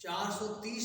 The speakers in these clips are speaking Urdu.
430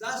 10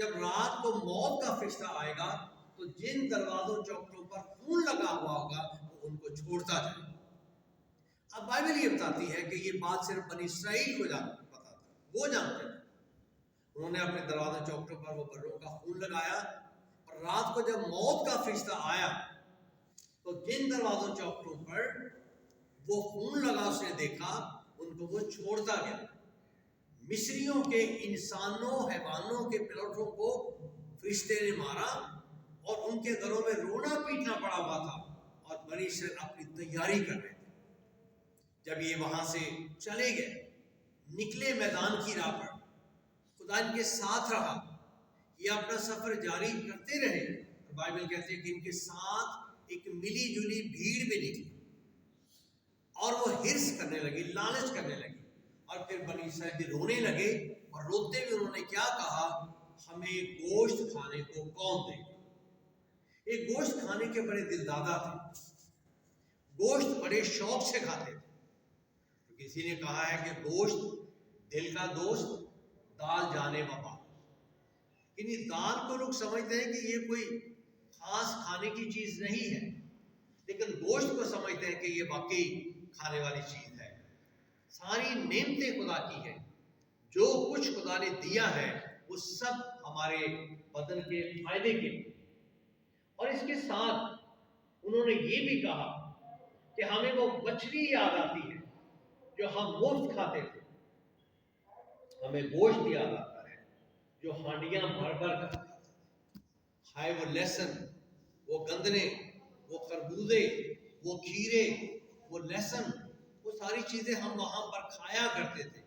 جب رات کو موت کا فرشتہ آئے گا تو جن دروازوں چوکٹوں پر خون لگا ہوا ہوگا وہ ان کو چھوڑتا جائے گا۔ اب بائبل یہ بتاتی ہے کہ یہ بات صرف بنی اسرائیل کو پتا تھا، وہ جانتے تھے۔ انہوں نے اپنے دروازوں چوکٹوں پر وہ بروں کا خون لگایا، اور رات کو جب موت کا فرشتہ آیا تو جن دروازوں چوکٹوں پر وہ خون لگا اس نے دیکھا، ان کو وہ چھوڑتا گیا۔ مصریوں کے انسانوں حیوانوں کے پلوٹوں کو فرشتے نے مارا اور ان کے گھروں میں رونا پیٹنا پڑا ہوا تھا، اور بنی اسرائیل اپنی تیاری کر رہے تھے۔ جب یہ وہاں سے چلے گئے، نکلے میدان کی راہ پر، خدا ان کے ساتھ رہا، یہ اپنا سفر جاری کرتے رہے۔ بائبل کہتے ہیں کہ ان کے ساتھ ایک ملی جلی بھیڑ بھی نکلی، اور وہ حرص کرنے لگی، لالچ کرنے لگی، اور پھر بنی اسرائیل بھی رونے لگے، اور روتے ہوئے انہوں نے کیا کہا؟ ہمیں گوشت کھانے کو کون دے گا؟ یہ گوشت کھانے کے بڑے دل دادا تھے، گوشت بڑے شوق سے کھاتے تھے۔ کسی نے کہا ہے کہ گوشت دل کا دوست، دال جانے وفا۔ یعنی دال کو لوگ سمجھتے ہیں کہ یہ کوئی خاص کھانے کی چیز نہیں ہے، لیکن گوشت کو سمجھتے ہیں کہ یہ واقعی کھانے والی چیز ہے۔ ساری نعمتیں خدا کی ہیں، جو کچھ خدا نے دیا ہے وہ سب ہمارے بدن کے فائدے کے لیے۔ اور اس کے ساتھ انہوں نے یہ بھی کہا کہ ہمیں وہ مچھلی یاد آتی ہے جو ہم مفت کھاتے تھے، ہمیں گوشت یاد آتا ہے جو ہانڈیاں بھر بھر کر کھاتے تھے۔ ہائے وہ لہسن، وہ گندنے، وہ خربوزے، وہ کھیرے، وہ لہسن، وہ ساری چیزیں ہم وہاں پر کھایا کرتے تھے۔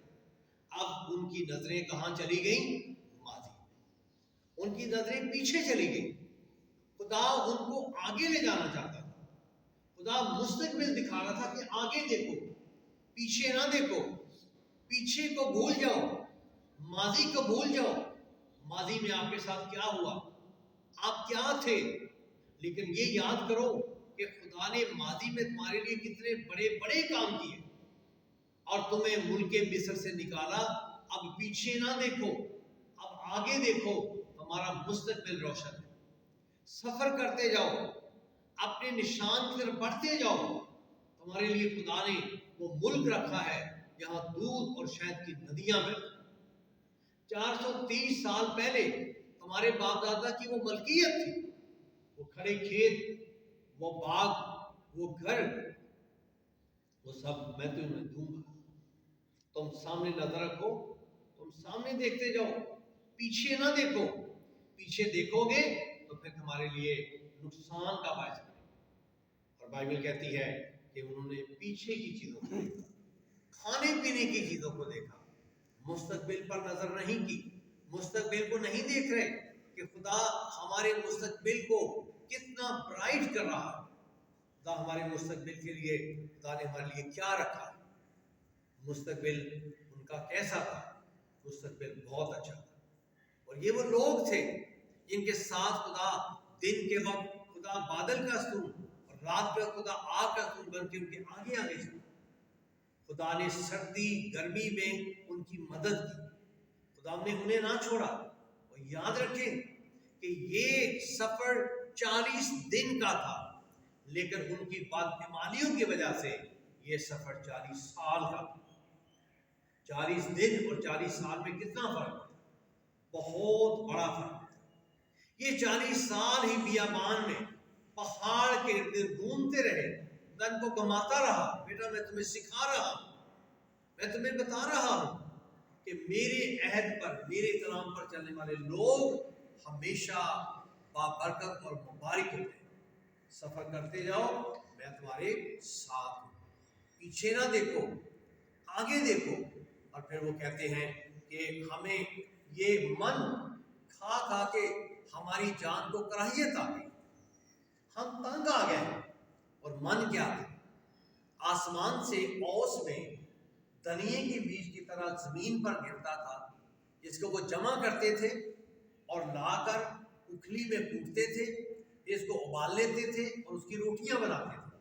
اب ان کی نظریں کہاں چلی گئیں؟ ماضی۔ ان کی نظریں پیچھے چلی گئیں۔ خدا ان کو آگے لے جانا چاہتا تھا، خدا مستقبل دکھا رہا تھا کہ آگے دیکھو، پیچھے نہ دیکھو۔ پیچھے کو بھول جاؤ، ماضی کو بھول جاؤ۔ ماضی میں آپ کے ساتھ کیا ہوا، آپ کیا تھے، لیکن یہ یاد کرو کہ خدا نے ماضی میں تمہارے لیے کتنے بڑے بڑے کام کیے، اور تمہیں ملک مصر سے نکالا۔ اب پیچھے نہ دیکھو، اب آگے دیکھو، تمہارا مستقبل روشن ہے۔ سفر کرتے جاؤ، اپنے نشان کی طرف بڑھتے جاؤ۔ تمہارے لیے خدا نے وہ ملک رکھا ہے جہاں دودھ اور شہد کی ندیاں بہتی۔ 430 سال پہلے تمہارے باپ دادا کی وہ ملکیت تھی، وہ کھڑے کھیت، وہ باغ، وہ گھر، وہ سب میں تمہیں دوں گا۔ تم سامنے نظر رکھو، تم سامنے دیکھتے جاؤ، پیچھے نہ دیکھو۔ پیچھے دیکھو گے تو پھر تمہارے لیے نقصان کا باعث بنے گا۔ اور بائبل کہتی ہے کہ انہوں نے پیچھے کی چیزوں کو دیکھا، کھانے پینے کی چیزوں کو دیکھا، مستقبل پر نظر نہیں کی۔ مستقبل کو نہیں دیکھ رہے کہ خدا ہمارے مستقبل کو کتنا برائٹ کر رہا ہے۔ خدا ہمارے مستقبل کے لیے، خدا نے ہمارے لیے کیا رکھا ہے۔ مستقبل ان کا کیسا تھا؟ مستقبل بہت اچھا تھا۔ اور یہ وہ لوگ تھے جن کے ساتھ خدا دن کے وقت خدا بادل کا ستون اور رات کا خدا آگ کا ستون بن کے ان کے آگے آگے چلا۔ خدا نے سردی گرمی میں ان کی مدد کی۔ خدا نے انہیں نہ چھوڑا۔ اور یاد رکھیں کہ یہ سفر 40 دن کا تھا، لیکن ان کی بدعمالیوں کی وجہ سے یہ سفر 40 سال کا تھا۔ 40 دن اور 40 سال میں کتنا فرق ہے؟ بہت بڑا فرق ہے۔ یہ 40 سال ہی بیابان میں پہاڑ کے ارد گرد گھومتے رہے، دن کو گماتا رہا، بیٹا میں تمہیں سکھا رہا ہوں، میں تمہیں بتا رہا ہوں کہ میرے عہد پر، میرے کلام پر چلنے والے لوگ ہمیشہ بابرکت اور مبارک ہوتے ہیں۔ سفر کرتے جاؤ، میں تمہارے ساتھ ہوں۔ پیچھے نہ دیکھو، آگے دیکھو۔ اور پھر وہ کہتے ہیں کہ ہمیں یہ من کھا کھا کے ہماری جان کو کراہیت آ گئی، ہم تنگ آ گئے ہیں۔ اور من کیا تھا؟ آسمان سے اوس میں دنیے کے بیج کی طرح زمین پر گرتا تھا، جس کو وہ جمع کرتے تھے اور لا کر اکھلی میں کوٹتے تھے، اس کو ابال لیتے تھے اور اس کی روٹیاں بناتے تھے،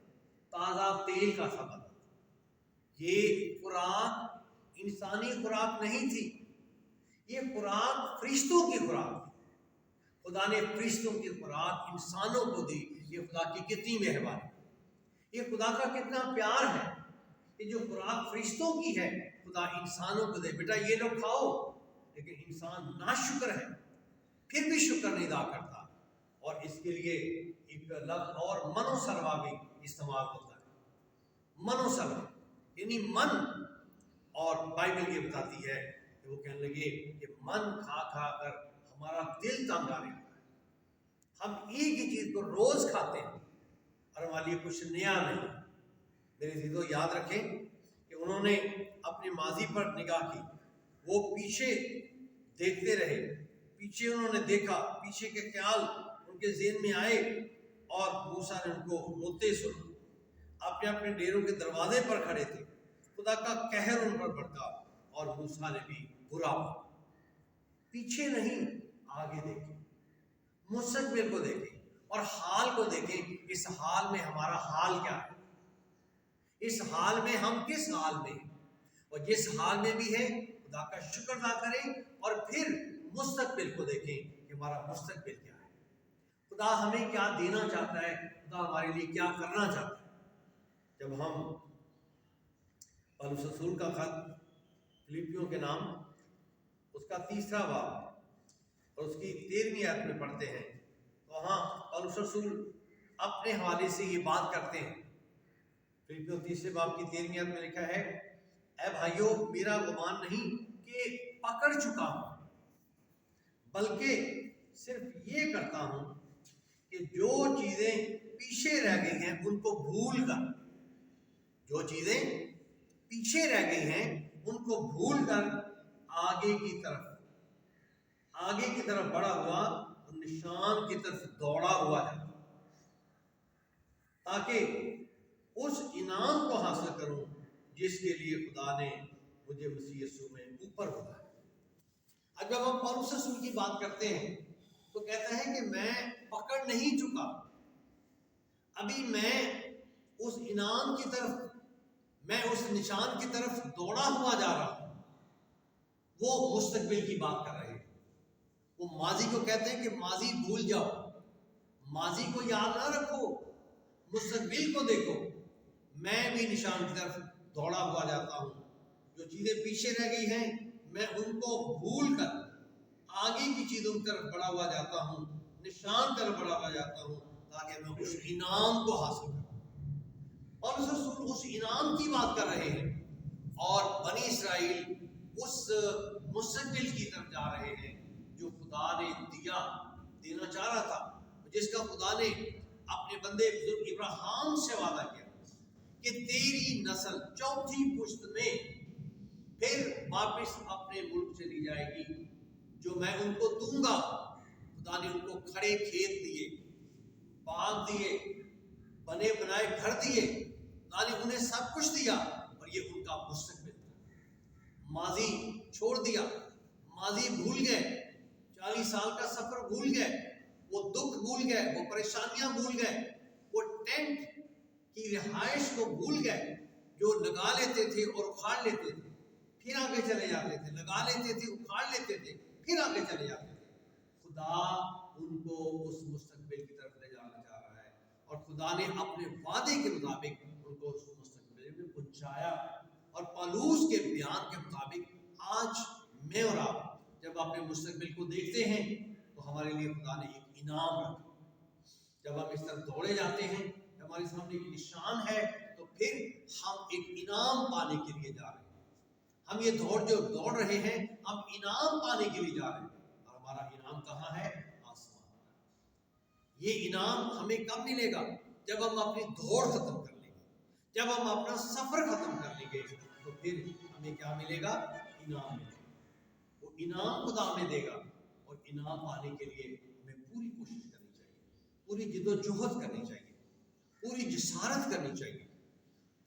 تازہ تیل کا سا بنا۔ یہ خوراک انسانی خوراک نہیں تھی، یہ خوراک فرشتوں کی خوراک تھی۔ خدا نے فرشتوں کی خوراک انسانوں کو دی. یہ خدا کی کتنی مہربانی, یہ خدا کا کتنا پیار ہے کہ جو خوراک فرشتوں کی ہے خدا انسانوں کو دے. بیٹا یہ لوگ کھاؤ, لیکن انسان ناشکر ہے, پھر بھی شکر نہیں ادا کرتا, اور اس کے لیے ایک لفظ اور منو سروا بھی استعمال ہوتا ہے. منو سروا یعنی من, اور بائبل یہ بتاتی ہے کہ وہ کہنے لگے کہ من کھا کھا کر ہمارا دل تنگ آنے لگا ہے. ہم ایک ہی چیز کو روز کھاتے ہیں اور ہمارے لیے کچھ نیا نہیں. میرے عزیزو یاد رکھیں کہ انہوں نے اپنے ماضی پر نگاہ کی, وہ پیچھے دیکھتے رہے, پیچھے انہوں نے دیکھا, پیچھے کے خیال ان کے ذہن میں آئے, اور موسیٰ نے ان کو روتے سنا. اپنے اپنے ڈیروں کے دروازے پر کھڑے تھے, خدا کا قہر ان پر بڑھتا, اور موسیٰ نے بھی برا ہوا. پیچھے نہیں, آگے دیکھیں, مستقبل کو دیکھیں اور حال کو دیکھیں. اس حال میں ہمارا حال کیا ہے, اس حال میں ہم کس حال میں ہیں, اور جس حال میں بھی ہے خدا کا شکر ادا کریں, اور پھر مستقبل کو دیکھیں کہ ہمارا مستقبل کیا ہے, خدا ہمیں کیا دینا چاہتا ہے, خدا ہمارے لیے کیا کرنا چاہتا ہے. جب ہم پولس رسول کا خط فلیپیوں کے نام اس کا 3 باب اور اس کی 13ویں آیت میں پڑھتے ہیں, تو وہاں پولس رسول اپنے حوالے سے یہ بات کرتے ہیں. فلیپیوں 3 باب کی 13ویں آیت میں لکھا ہے, اے بھائیو میرا گمان نہیں کہ پکڑ چکا ہوں, بلکہ صرف یہ کرتا ہوں کہ جو چیزیں پیچھے رہ گئی ہیں ان کو بھول کر, جو چیزیں پیچھے رہ گئی ہیں ان کو بھول کر آگے کی طرف بڑھا ہوا اور نشان کی طرف دوڑا ہوا ہے, تاکہ اس انعام کو حاصل کروں جس کے لیے خدا نے مجھے مسیح یسوع میں اوپر بلایا. اب جب ہم پولس رسول کی بات کرتے ہیں تو کہتا ہے کہ میں پکڑ نہیں چکا, ابھی میں اس انعام کی طرف, میں اس نشان کی طرف دوڑا ہوا جا رہا ہوں. وہ مستقبل کی بات کر رہے ہیں. وہ ماضی کو کہتے ہیں کہ ماضی بھول جاؤ, ماضی کو یاد نہ رکھو, مستقبل کو دیکھو. میں بھی نشان کی طرف دوڑا ہوا جاتا ہوں, جو چیزیں پیچھے رہ گئی ہیں میں ان کو بھول کر آگے کی چیزوں کی طرف بڑھا ہوا جاتا ہوں, نشان طرف بڑھا ہوا جاتا ہوں, تاکہ میں اس انعام کو حاصل کروں. اور اس انعام کی بات کر رہے ہیں, اور بنی اسرائیل اس مستقبل کی طرف جا رہے ہیں جو خدا نے دینا چاہ رہا تھا, جس کا خدا نے اپنے بندے بزرگ ابراہیم سے وعدہ کیا کہ تیری نسل چوتھی پشت میں پھر واپس اپنے ملک چلی جائے گی, جو میں ان کو دوں گا. خدا نے ان کو کھڑے کھیت دیے, باغ دیے, بنے بنائے گھر دیے, خدا نے انہیں سب کچھ دیا, اور یہ ان کا مستقبل تھا. ماضی چھوڑ دیا, ماضی بھول گئے, 40 سال کا سفر بھول گئے, وہ دکھ بھول گئے, وہ پریشانیاں بھول گئے, وہ ٹینٹ کی رہائش کو بھول گئے جو لگا لیتے تھے اور اکھاڑ لیتے تھے, پھر آگے چلے جاتے تھے, لگا لیتے تھے, اکھاڑ لیتے تھے, پھر آگے چلے جاتے تھے. خدا ان کو اس مستقبل کی طرف لے جانا چاہ رہا ہے, اور خدا نے اپنے وعدے کے مطابق ان کو اس مستقبل میں پہنچایا. اور پالوس کے بیان کے مطابق آج میں اور آپ جب اپنے مستقبل کو دیکھتے ہیں تو ہمارے لیے خدا نے ایک انعام رکھا. جب ہم اس طرف دوڑے جاتے ہیں, ہمارے سامنے ایک نشان ہے, تو پھر ہم ایک انعام پانے کے لیے جا رہے ہیں. ہم یہ دوڑ رہے ہیں, ہم انعام پانے کے لیے جا رہے ہیں, اور ہمارا انعام کہاں ہے؟ آسمان. یہ انعام ہمیں کب ملے گا؟ جب ہم اپنی دوڑ ختم کر لیں گے, جب ہم اپنا سفر ختم کر لیں گے, تو پھر ہمیں کیا ملے گا؟ انعام ملے گا. وہ انعام خدا ہمیں دے گا, اور انعام پانے کے لیے ہمیں پوری کوشش کرنی چاہیے, پوری جد و جہد کرنی چاہیے, پوری جسارت کرنی چاہیے,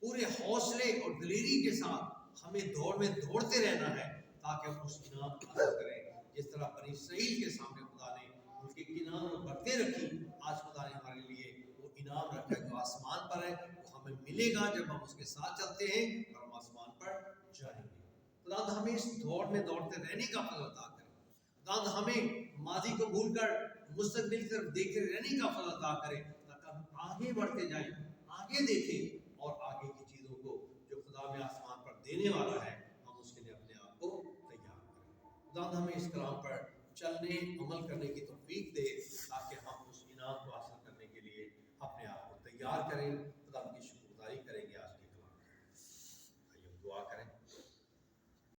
پورے حوصلے اور دلیری کے ساتھ ہمیں دوڑ میں دوڑتے رہنا ہے, تاکہ ہم اس انعام حاصل کریں. جس طرح بنی اسرائیل کے سامنے خدا نے ان کے انعام اور برتیں رکھی, آج خدا نے ہمارے لیے وہ انعام رکھا ہے جو آسمان پر ہے. وہ ہمیں ملے گا جب ہم اس کے ساتھ چلتے ہیں, اور ہم آسمان پر جائیں گے. خدا ہمیں اس دوڑ میں دوڑتے رہنے کا فضل عطا کرے. خدا ہمیں ماضی کو بھول کر مستقبل طرف دیکھتے رہنے کا فضل عطا کرے تاکہ ہم آگے بڑھتے جائیں، آگے دیکھیں اور آگے کی چیزوں کو جو خدا میں آسمان پر دینے والا ہے ہم اس کے لیے اپنے آپ کو تیار کریں۔ خدا ہمیں اس کلام پر چلنے عمل کرنے کی توفیق دے تاکہ ہم اس انعام کو حاصل کرنے کے لیے اپنے آپ کو تیار کریں۔